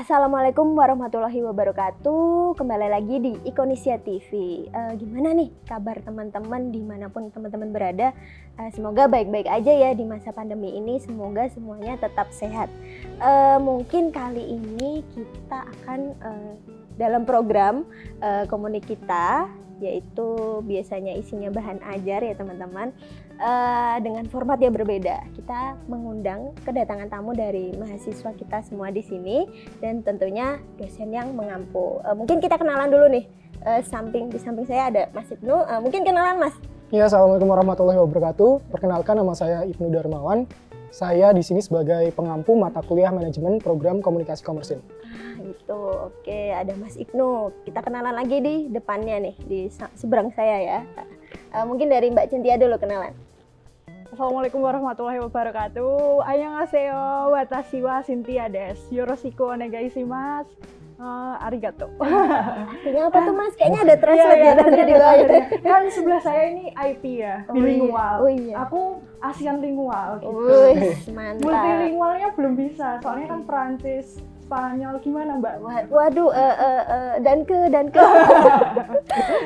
Assalamualaikum warahmatullahi wabarakatuh. Kembali lagi di Ikonisia TV. Gimana nih kabar teman-teman dimanapun teman-teman berada? Semoga baik-baik aja ya di masa pandemi ini. Semoga semuanya tetap sehat. Mungkin kali ini kita akan dalam program komunik kita, yaitu biasanya isinya bahan ajar ya teman-teman, dengan format yang berbeda. Kita mengundang kedatangan tamu dari mahasiswa kita semua di sini dan tentunya dosen yang mengampu. Mungkin kita kenalan dulu nih. Di samping saya ada Mas Ibnu. Mungkin kenalan Mas. Ya, assalamualaikum warahmatullahi wabarakatuh. Perkenalkan, nama saya Ibnu Darmawan. Saya di sini sebagai pengampu mata kuliah manajemen program komunikasi komersil. Gitu. Oke, ada Mas Ibnu. Kita kenalan lagi di depannya nih, di seberang saya ya. Mungkin dari Mbak Cynthia dulu kenalan. Assalamualaikum warahmatullahi wabarakatuh. Annyeonghaseyo, watashi wa Cynthia desu. Yoroshiku onegaishimasu. Arigato. Artinya apa tuh Mas? Kayaknya ada translate ya nanti di bawah. Kan sebelah saya ini IP ya, bilingual. Oh iya. Aku ASEAN lingual gitu. Mantap. Multilingualnya belum bisa, soalnya kan Prancis, Spanyol, gimana Mbak? Waduh, dan ke.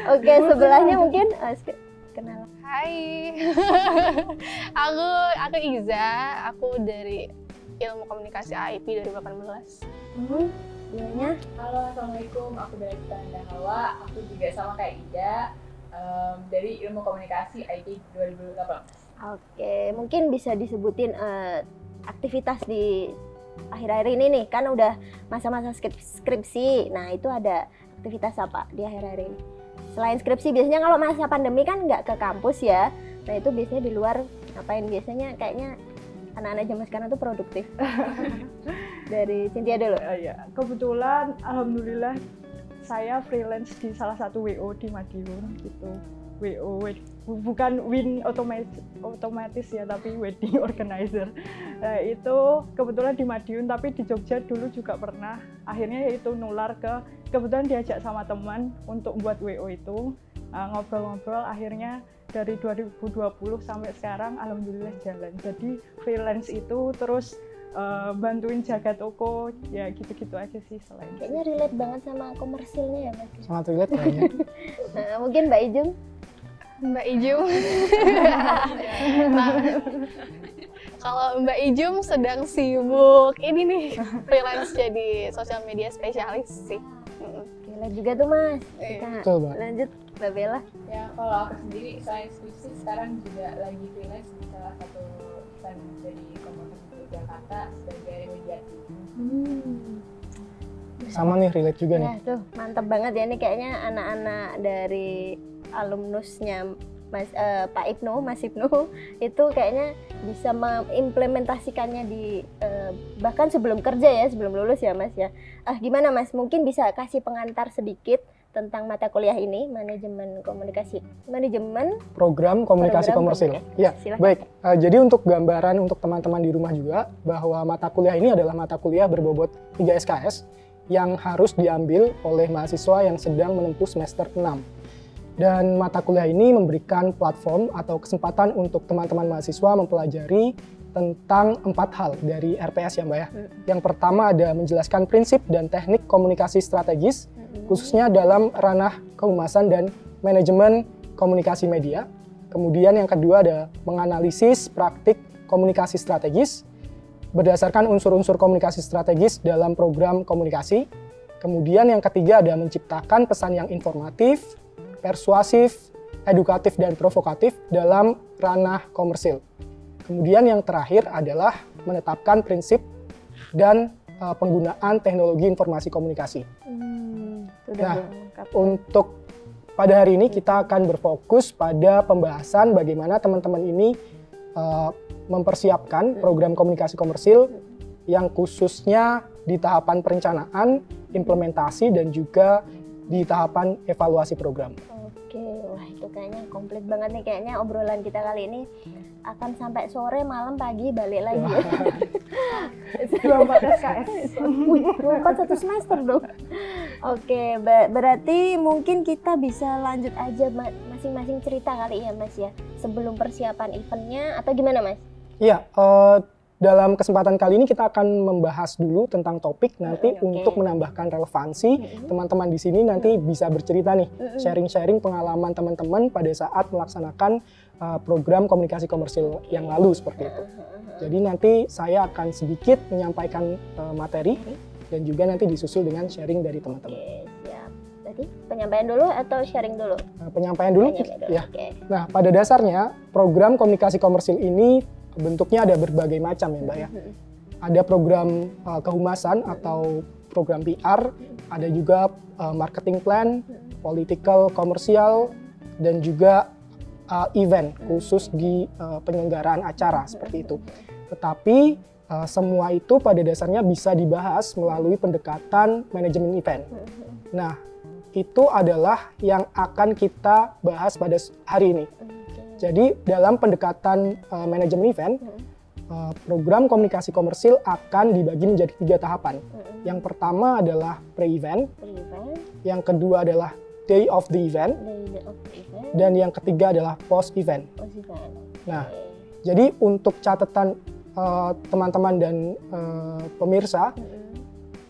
Oke, sebelahnya mungkin kenal. Hai, aku Iza, aku dari Ilmu Komunikasi IP 2018. Namanya? Halo, assalamualaikum. Aku dari Tanda Hawa. Aku juga sama kayak Ida, dari Ilmu Komunikasi IT 2018. Oke, mungkin bisa disebutin aktivitas di akhir-akhir ini nih, kan udah masa-masa skripsi. Nah, itu ada aktivitas apa di akhir-akhir ini? Selain skripsi, biasanya kalau masa pandemi kan nggak ke kampus ya. Nah, itu biasanya di luar ngapain? Biasanya kayaknya anak-anak zaman sekarang tuh produktif. Dari Cynthia dulu. Ya, kebetulan alhamdulillah saya freelance di salah satu WO di Madiun gitu. WO bukan win otomatis ya, tapi wedding organizer. Nah, itu kebetulan di Madiun, tapi di Jogja dulu juga pernah. Akhirnya yaitu nular kebetulan diajak sama teman untuk buat WO itu, ngobrol-ngobrol, akhirnya dari 2020 sampai sekarang alhamdulillah jalan. Jadi freelance itu terus bantuin jaga toko, ya gitu-gitu aja sih selain. Kayaknya relate banget sama komersilnya ya Mas. Sangat relate kayaknya. Mungkin Mbak Ijung? Mbak Ijung. Nah, kalau Mbak Ijung sedang sibuk ini nih, freelance jadi sosial media spesialis sih. Relate juga tuh Mas. Betul, Mbak. Lanjut Mbak Bella. Ya, kalau aku sendiri selain skripsi sekarang juga lagi freelance di salah satu event dari komunitas Jakarta sebagai mediasi. Sama nih, relate juga nih. Ya tuh, mantap banget ya, ini kayaknya anak-anak dari alumnusnya Pak Ibnu, Mas Ibnu itu kayaknya bisa mengimplementasikannya di bahkan sebelum kerja ya, sebelum lulus ya Mas ya. Gimana Mas, mungkin bisa kasih pengantar sedikit tentang mata kuliah ini, manajemen program komunikasi komersil. Ya, baik. Jadi untuk gambaran untuk teman-teman di rumah juga, bahwa mata kuliah ini adalah mata kuliah berbobot 3 SKS yang harus diambil oleh mahasiswa yang sedang menempuh semester 6. Dan mata kuliah ini memberikan platform atau kesempatan untuk teman-teman mahasiswa mempelajari tentang 4 hal dari RPS ya Mbak ya. Yang pertama ada menjelaskan prinsip dan teknik komunikasi strategis, khususnya dalam ranah kehumasan dan manajemen komunikasi media. Kemudian yang kedua ada menganalisis praktik komunikasi strategis berdasarkan unsur-unsur komunikasi strategis dalam program komunikasi. Kemudian yang ketiga ada menciptakan pesan yang informatif, persuasif, edukatif, dan provokatif dalam ranah komersil. Kemudian yang terakhir adalah menetapkan prinsip dan penggunaan teknologi informasi komunikasi. Nah, untuk pada hari ini kita akan berfokus pada pembahasan bagaimana teman-teman ini mempersiapkan program komunikasi komersil yang khususnya di tahapan perencanaan, implementasi, dan juga di tahapan evaluasi program. Oke, wah itu kayaknya komplit banget nih, kayaknya obrolan kita kali ini akan sampai sore, malam, pagi, balik lagi ya. 24 SKS. 24 satu semester dong. Oke, berarti mungkin kita bisa lanjut aja masing-masing cerita kali ya Mas ya, sebelum persiapan eventnya atau gimana Mas? Iya, dalam kesempatan kali ini kita akan membahas dulu tentang topik nanti untuk menambahkan relevansi. Teman-teman di sini nanti bisa bercerita nih, sharing-sharing pengalaman teman-teman pada saat melaksanakan program komunikasi komersil yang lalu seperti itu. Jadi nanti saya akan sedikit menyampaikan materi dan juga nanti disusul dengan sharing dari teman-teman. Berarti penyampaian dulu atau sharing dulu? Penyampaian dulu. Ya. Nah, pada dasarnya program komunikasi komersil ini bentuknya ada berbagai macam ya Mbak ya. Ada program kehumasan atau program PR, ada juga marketing plan, political, komersial, dan juga event khusus di penyelenggaraan acara seperti itu. Tetapi semua itu pada dasarnya bisa dibahas melalui pendekatan manajemen event. Nah, itu adalah yang akan kita bahas pada hari ini. Jadi dalam pendekatan manajemen event, program komunikasi komersil akan dibagi menjadi 3 tahapan. Yang pertama adalah pre-event, yang kedua adalah day of the event, dan yang ketiga adalah post-event. Nah, jadi untuk catatan teman-teman dan pemirsa,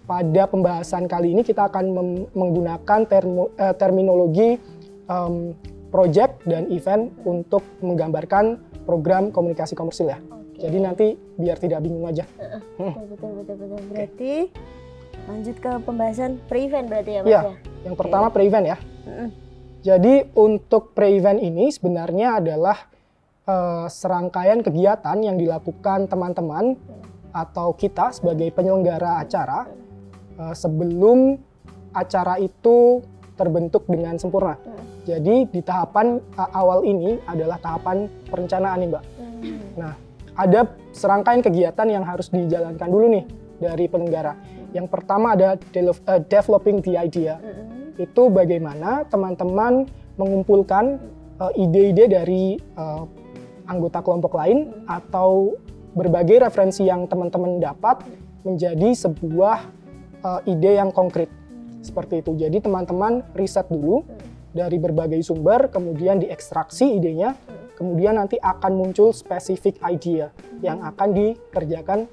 pada pembahasan kali ini kita akan menggunakan terminologi project dan event untuk menggambarkan program komunikasi komersil ya. Jadi nanti biar tidak bingung aja. Betul. Berarti lanjut ke pembahasan pre-event berarti ya Mas ya? Yang pertama pre-event ya. Jadi untuk pre-event ini sebenarnya adalah serangkaian kegiatan yang dilakukan teman-teman atau kita sebagai penyelenggara acara sebelum acara itu terbentuk dengan sempurna. Jadi di tahapan awal ini adalah tahapan perencanaan nih Mbak. Nah, ada serangkaian kegiatan yang harus dijalankan dulu nih dari penyelenggara. Yang pertama ada developing the idea. Itu bagaimana teman-teman mengumpulkan ide-ide dari anggota kelompok lain atau berbagai referensi yang teman-teman dapat menjadi sebuah ide yang konkret seperti itu. Jadi teman-teman riset dulu dari berbagai sumber, kemudian diekstraksi idenya, kemudian nanti akan muncul spesifik idea yang akan dikerjakan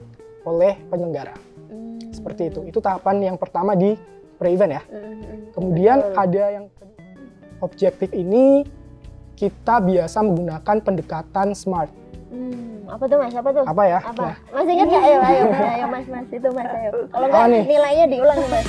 oleh penyelenggara. Seperti itu. Itu tahapan yang pertama di pre-event ya. Kemudian ada yang objektif ini kita biasa menggunakan pendekatan SMART. Apa tuh Mas? Apa ya? Apa? Nah. Mas ingat nggak? Ayo Mas itu Mas ayo. Kalau nggak nilainya diulang nih Mas.